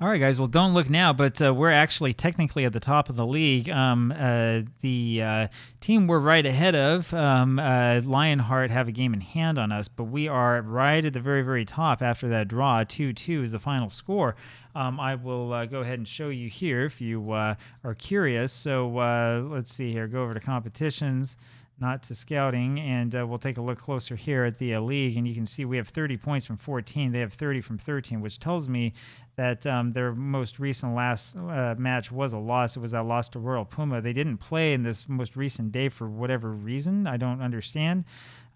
All right, guys. Well, don't look now, but we're actually technically at the top of the league. The team we're right ahead of, Lionheart, have a game in hand on us, but we are right at the very, very top after that draw. 2-2 is the final score. I will go ahead and show you here if you are curious. So let's see here. Go over to competitions, not to scouting, and we'll take a look closer here at the league, and you can see we have 30 points from 14. They have 30 from 13, which tells me that their most recent last match was a loss. It was that loss to Royal Puma. They didn't play in this most recent day for whatever reason. I don't understand.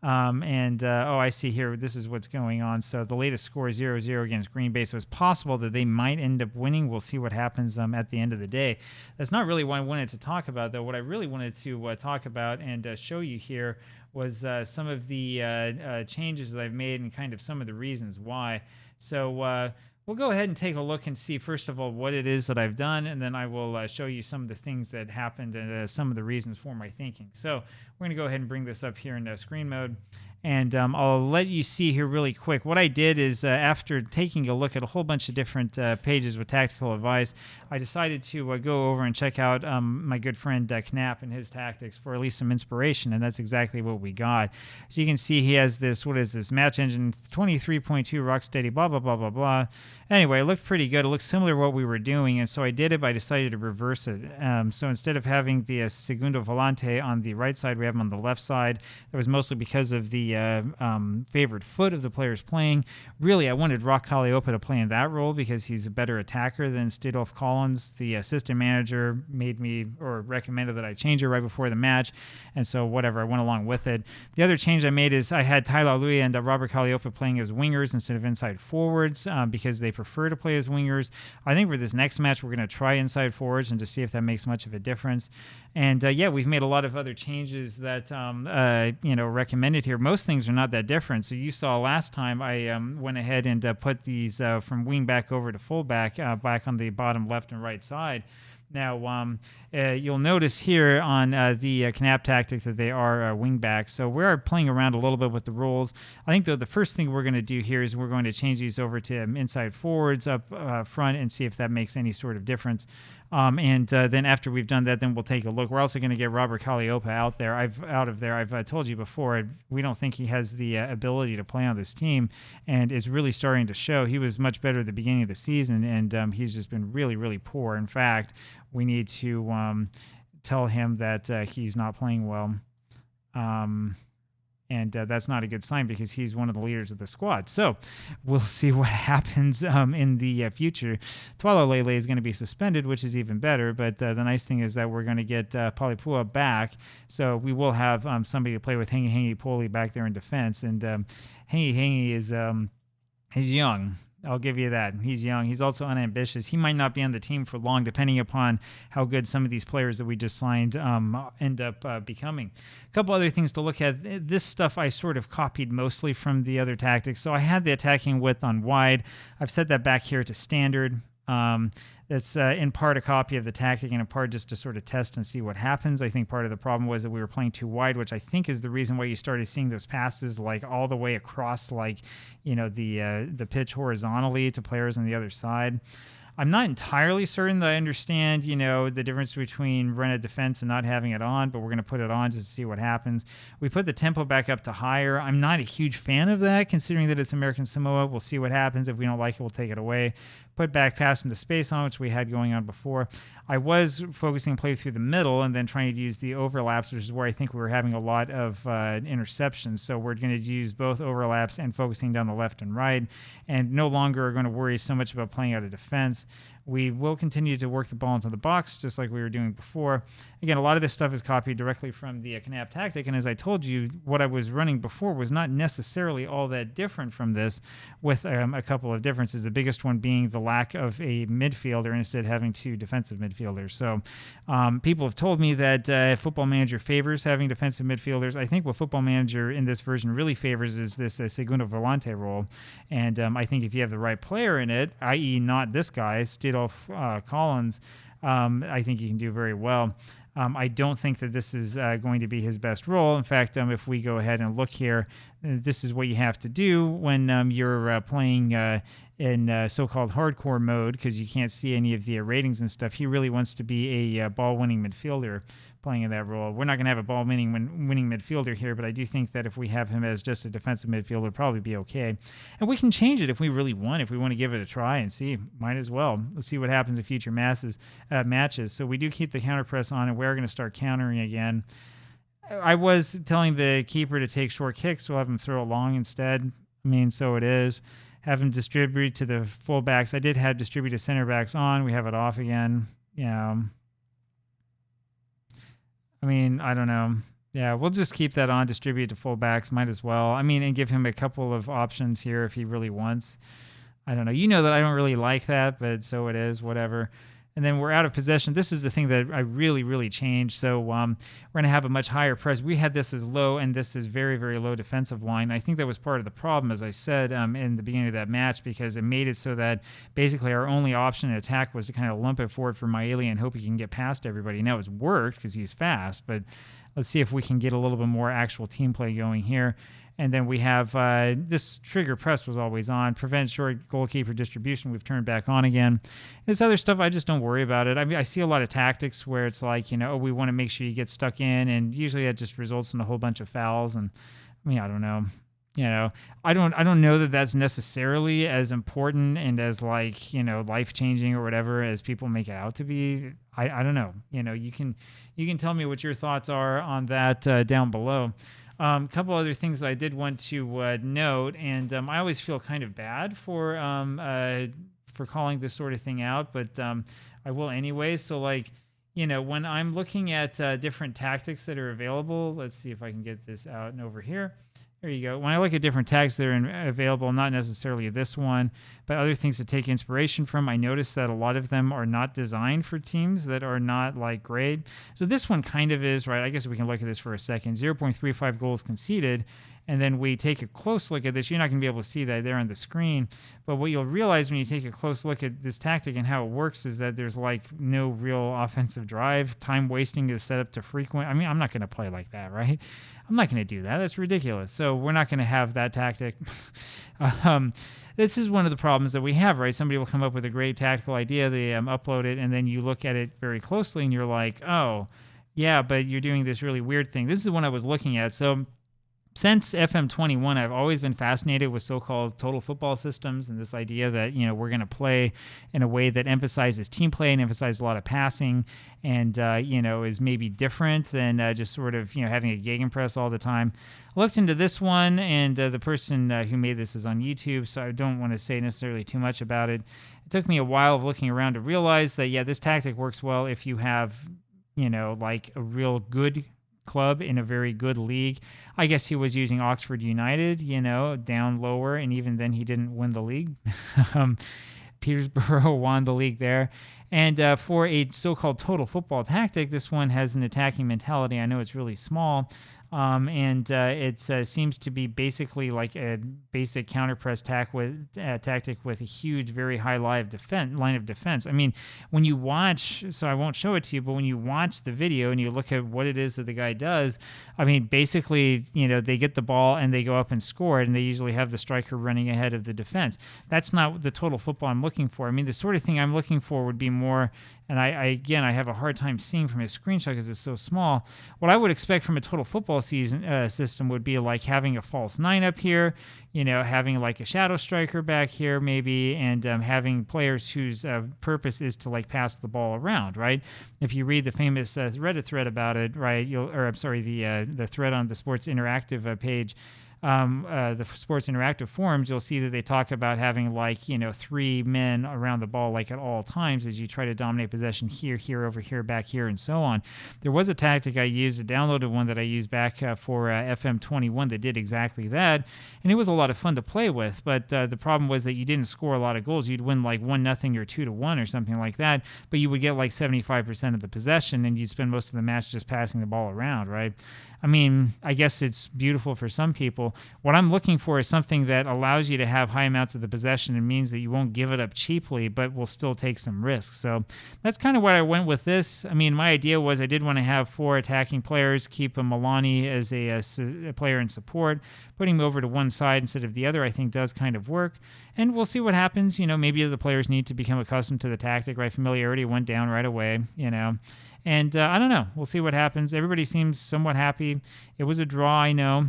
I see here, this is what's going on. So the latest score is 0-0 against Green Bay. So it's possible that they might end up winning. We'll see what happens at the end of the day. That's not really what I wanted to talk about, though. What I really wanted to talk about and show you here was some of the changes that I've made and kind of some of the reasons why. So we'll go ahead and take a look and see, first of all, what it is that I've done, and then I will show you some of the things that happened and some of the reasons for my thinking. So we're going to go ahead and bring this up here in screen mode, and I'll let you see here really quick. What I did is after taking a look at a whole bunch of different pages with tactical advice, I decided to go over and check out my good friend Knapp and his tactics for at least some inspiration, and that's exactly what we got. So you can see he has this, what is this, match engine 23.2 Rocksteady, blah, blah, blah, blah, blah. Anyway, it looked pretty good. It looked similar to what we were doing, and so I did it, but I decided to reverse it. So instead of having the Segundo Volante on the right side, we have them on the left side. That was mostly because of the favored foot of the players playing. Really, I wanted Rock Calliope to play in that role because he's a better attacker than Stidolf Collins. The assistant manager made me, or recommended that I change it right before the match, and so whatever, I went along with it. The other change I made is I had Tyler Louis and Robert Calliope playing as wingers instead of inside forwards because they prefer to play as wingers. I think for this next match, we're going to try inside forwards and to see if that makes much of a difference. And yeah, we've made a lot of other changes that recommended here. Most things are not that different. So you saw last time I went ahead and put these from wing back over to fullback back on the bottom left and right side. Now, you'll notice here on the Knapp tactic that they are wing backs. So we are playing around a little bit with the rules. I think, though, the first thing we're going to do here is we're going to change these over to inside forwards up front and see if that makes any sort of difference. Then after we've done that, then we'll take a look. We're also going to get Robert Calliope out of there. I've told you before, we don't think he has the ability to play on this team, and it's really starting to show. He was much better at the beginning of the season, and he's just been really, really poor. In fact, we need to tell him that he's not playing well. And that's not a good sign because he's one of the leaders of the squad. So we'll see what happens in the future. Twala Lele is going to be suspended, which is even better. But the nice thing is that we're going to get Palipua back. So we will have somebody to play with Hengi Hengi Poli back there in defense. And Hengi Hengi is he's young. I'll give you that. He's young. He's also unambitious. He might not be on the team for long, depending upon how good some of these players that we just signed end up becoming. A couple other things to look at. This stuff I sort of copied mostly from the other tactics. So I had the attacking width on wide. I've set that back here to standard. That's in part a copy of the tactic and in part just to sort of test and see what happens. I think part of the problem was that we were playing too wide, which I think is the reason why you started seeing those passes like all the way across, like, the pitch horizontally to players on the other side. I'm not entirely certain that I understand, the difference between run a defense and not having it on, but we're going to put it on just to see what happens. We put the tempo back up to higher. I'm not a huge fan of that, considering that it's American Samoa. We'll see what happens. If we don't like it, we'll take it away. Put back pass into space on, which we had going on before. I was focusing play through the middle and then trying to use the overlaps, which is where I think we were having a lot of interceptions. So we're going to use both overlaps and focusing down the left and right, and no longer are going to worry so much about playing out of defense. We will continue to work the ball into the box, just like we were doing before. Again, a lot of this stuff is copied directly from the Knapp tactic, and as I told you, what I was running before was not necessarily all that different from this, with a couple of differences. The biggest one being the lack of a midfielder, instead having two defensive midfielders. So people have told me that Football Manager favors having defensive midfielders. I think what Football Manager in this version really favors is this Segundo Volante role, and I think if you have the right player in it, i.e. not this guy, Stidolf Collins, I think you can do very well. I don't think that this is going to be his best role. In fact, if we go ahead and look here, this is what you have to do when you're playing in so-called hardcore mode, because you can't see any of the ratings and stuff. He really wants to be a ball-winning midfielder playing in that role. We're not going to have a ball-winning midfielder here, but I do think that if we have him as just a defensive midfielder, it'll probably be okay. And we can change it if we really want. If we want to give it a try and see, might as well. Let's see what happens in future matches. So we do keep the counter press on, and we're going to start countering again. I was telling the keeper to take short kicks. We'll have him throw it long instead. I mean, so it is. Have him distribute to the fullbacks. I did have distribute to center backs on. We have it off again. Yeah. I mean, I don't know. Yeah, we'll just keep that on, distribute to fullbacks. Might as well. I mean, and give him a couple of options here if he really wants. I don't know. You know that I don't really like that, but so it is. Whatever. And then we're out of possession. This is the thing that I really, really changed. So we're going to have a much higher press. We had this as low, and this is very, very low defensive line. I think that was part of the problem, as I said in the beginning of that match, because it made it so that basically our only option in attack was to kind of lump it forward for Maele and hope he can get past everybody. Now it's worked because he's fast, but let's see if we can get a little bit more actual team play going here. And then we have this trigger press was always on. Prevent short goalkeeper distribution. We've turned back on again. This other stuff, I just don't worry about it. I mean, I see a lot of tactics where it's like, we want to make sure you get stuck in, and usually that just results in a whole bunch of fouls. And I mean, I don't know. I don't know that that's necessarily as important and as life changing or whatever as people make it out to be. I don't know. You can tell me what your thoughts are on that down below. A couple other things that I did want to note, and I always feel kind of bad for calling this sort of thing out, but I will anyway. So when I'm looking at different tactics that are available, let's see if I can get this out and over here. There you go. When I look at different tags that are available, not necessarily this one, but other things to take inspiration from, I noticed that a lot of them are not designed for teams that are not great. So this one kind of is, right? I guess we can look at this for a second. 0.35 goals conceded. And then we take a close look at this. You're not going to be able to see that there on the screen. But what you'll realize when you take a close look at this tactic and how it works is that there's no real offensive drive. Time wasting is set up to frequent. I mean, I'm not going to play like that, right? I'm not going to do that. That's ridiculous. So we're not going to have that tactic. This is one of the problems that we have, right? Somebody will come up with a great tactical idea. They upload it, and then you look at it very closely, and you're like, oh, yeah, but you're doing this really weird thing. This is the one I was looking at. So since FM21, I've always been fascinated with so-called total football systems and this idea that, we're going to play in a way that emphasizes team play and emphasizes a lot of passing and, is maybe different than just sort of, having a gegenpress all the time. I looked into this one, and the person who made this is on YouTube, so I don't want to say necessarily too much about it. It took me a while of looking around to realize that, this tactic works well if you have, a real good club in a very good league. I guess he was using Oxford United, down lower, and even then he didn't win the league. Peterborough won the league there. And for a so-called total football tactic, this one has an attacking mentality. I know it's really small, and it seems to be basically like a basic counter-press tactic with a huge, very high line of defense. I mean, when you watch, so I won't show it to you, but when you watch the video and you look at what it is that the guy does, I mean, basically, they get the ball and they go up and score it, and they usually have the striker running ahead of the defense. That's not the total football I'm looking for. I mean, the sort of thing I'm looking for would be more, and I have a hard time seeing from his screenshot because it's so small. What I would expect from a total football system would be like having a false nine up here, having like a shadow striker back here maybe, and having players whose purpose is to pass the ball around, right? If you read the famous Reddit thread about it, right, the thread on the Sports Interactive page, the Sports Interactive forums, you'll see that they talk about having 3 men around the ball at all times as you try to dominate possession here, over here, back here, and so on. There was a tactic I used, a downloaded one that I used back for FM21 that did exactly that, and it was a lot of fun to play with, but the problem was that you didn't score a lot of goals. You'd win 1-0 or 2-1 or something like that, but you would get 75% of the possession, and you'd spend most of the match just passing the ball around, right? I mean, I guess it's beautiful for some people. control. What I'm looking for is something that allows you to have high amounts of the possession and means that you won't give it up cheaply, but will still take some risks. So that's kind of what I went with this. I mean, my idea was I did want to have 4 attacking players, keep a Milani as a player in support. Putting him over to one side instead of the other, I think, does kind of work. And we'll see what happens. Maybe the players need to become accustomed to the tactic, right? Familiarity went down right away, And I don't know. We'll see what happens. Everybody seems somewhat happy. It was a draw, I know.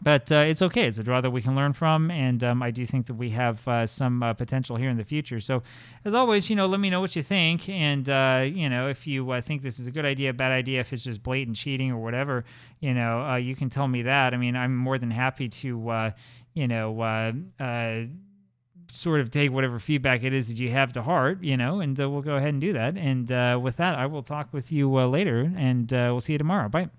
But it's okay. It's a draw that we can learn from, and I do think that we have some potential here in the future. So, as always, let me know what you think, and if you think this is a good idea, bad idea, if it's just blatant cheating or whatever, you can tell me that. I mean, I'm more than happy to, sort of take whatever feedback it is that you have to heart, and we'll go ahead and do that. And with that, I will talk with you later, and we'll see you tomorrow. Bye.